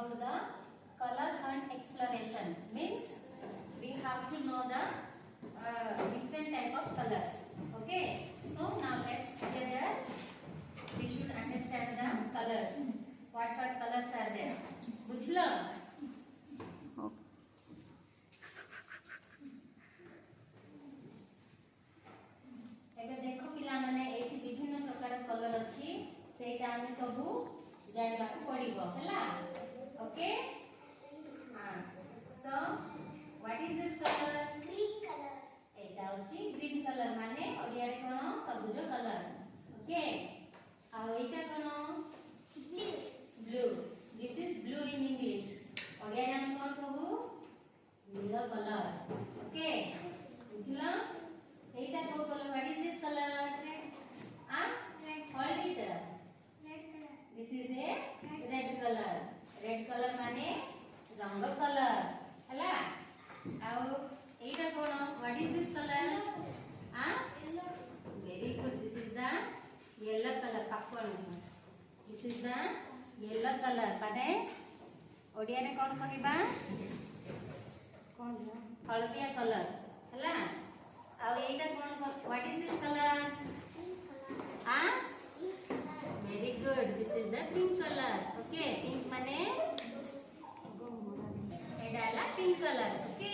about the color hunt exploration. Means we have to know the different type of colors. Okay. So now let's together we should understand the colors. What colors are there? बुझलो? ଏବେ ଦେଖ ପିଲାମାନେ ଏଠି ବିଭିନ୍ନ ପ୍ରକାର colour ଅଛି ସେଇଟା ଆମେ ସବୁ ଜାଣିବାକୁ ପଡିବ ହେଲା okay so what is this color green color ଏଟା ହେଉଛି green color ମାନେ ଓଡ଼ିଆରେ କ'ଣ ସବୁଜ କଲର ଓକେ ଆଉ ଏଇଟା କ'ଣ blue this is blue in english ଓଡ଼ିଆରେ ଆମେ କ'ଣ କହିବୁ ନୀଳ କଲର ଓକେ ବୁଝିଲ एटा को colour what is this colour red hold it red color this is a red color माने रंग कलर हला आउ एटा कोन what is this colour yellow very good this is the yellow colour पापन this is the yellow colour माने ओडिया रे कोन कहिबा कोन हळदिया colour हला आउ एटा कोन what is this colour very good this is the pink colour okay pink माने एटा ला pink colour okay